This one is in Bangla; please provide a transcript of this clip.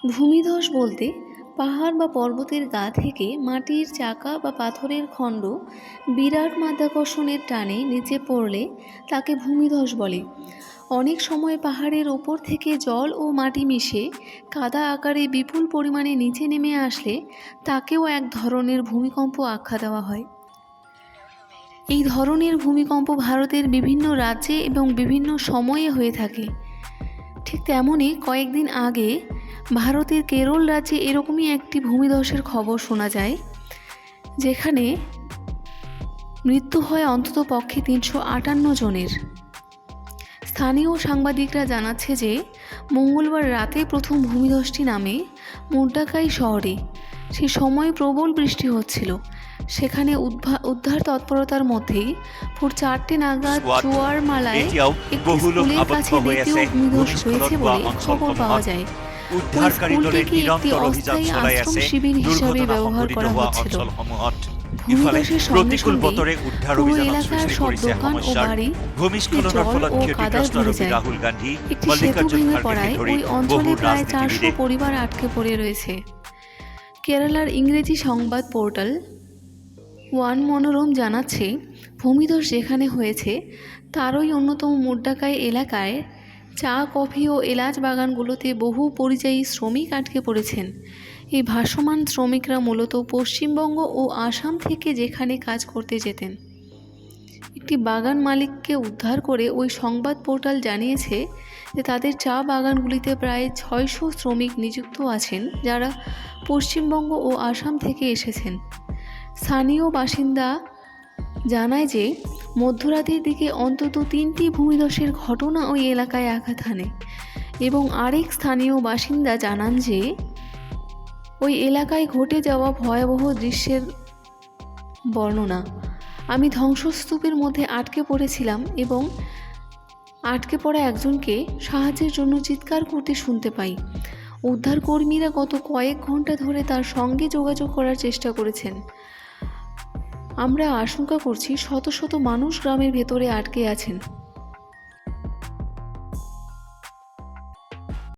ভূমিধস বলতে পাহাড় বা পর্বতের গা থেকে মাটির চাকা বা পাথরের খণ্ড বিরাট মাধ্যাকর্ষণের টানে নিচে পড়লে তাকে ভূমিধস বলে। অনেক সময় পাহাড়ের ওপর থেকে জল ও মাটি মিশে কাদা আকারে বিপুল পরিমাণে নিচে নেমে আসলে তাকেও এক ধরনের ভূমিকম্প আখ্যা দেওয়া হয়। এই ধরনের ভূমিকম্প ভারতের বিভিন্ন রাজ্যে এবং বিভিন্ন সময়ে হয়ে থাকে। ঠিক তেমনই কয়েকদিন আগে ভারতের কেরল রাজ্যে এরকমই একটি ভূমিধসের খবর শোনা যায়, যেখানে মৃত্যু হয় অন্তত পক্ষে 358 জনের। স্থানীয় সাংবাদিকরা জানাচ্ছে যে মঙ্গলবার রাতে প্রথম ভূমিধসটি নামে মুন্ডাকাই শহরে। সে সময় প্রবল বৃষ্টি হচ্ছিল। সেখানে উদ্ধার তৎপরতার মধ্যেই ভোর 4টে নাগাদ চুয়ারমালায় একটি স্কুলের কাছে দ্বিতীয় ভূমিধস হয়েছে বলে খবর পাওয়া যায়। ওই স্কুলটিকে একটি অস্থায়ী আশ্রম শিবির হিসাবে ব্যবহার করা হচ্ছিল। ভূমিধসের সঙ্গে সঙ্গে পুরো এলাকার সব দোকান ও বাড়ি জল ও কাদায় ভরে যায়। একটি সেতু ভেঙে পড়ায় ওই অঞ্চলে প্রায় 400 পরিবার আটকে পড়ে রয়েছে। কেরালার ইংরেজি সংবাদ পোর্টাল ওয়ান মনোরম জানাচ্ছে, ভূমিধস যেখানে হয়েছে তারই অন্যতম মুন্ডাকাই এলাকায় চা, কফি ও এলাচ বাগানগুলোতে বহু পরিযায়ী শ্রমিক আটকে পড়েছেন। এই ভাসমান শ্রমিকরা মূলত পশ্চিমবঙ্গ ও আসাম থেকে যেখানে কাজ করতে যেতেন। একটি বাগান মালিককে উদ্ধার করে ওই সংবাদ পোর্টাল জানিয়েছে যে তাদের চা বাগানগুলিতে প্রায় 600 শ্রমিক নিযুক্ত আছেন, যারা পশ্চিমবঙ্গ ও আসাম থেকে এসেছেন। স্থানীয় বাসিন্দা জানায় যে মধ্যরাতের দিকে অন্তত 3টি ভূমিধসের ঘটনা ওই এলাকায় আঘাত হানে এবং আরেক স্থানীয় বাসিন্দা জানান যে ওই এলাকায় ঘটে যাওয়া ভয়াবহ দৃশ্যের বর্ণনা। আমি ধ্বংসস্তূপের মধ্যে আটকে পড়েছিলাম এবং আটকে পড়া একজনকে সাহায্যের জন্য চিৎকার করতে শুনতে পাই। উদ্ধারকর্মীরা গত কয়েক ঘন্টা ধরে তার সঙ্গে যোগাযোগ করার চেষ্টা করেছেন। আমরা আশঙ্কা করছি শত শত মানুষ গ্রামের ভেতরে আটকে আছেন।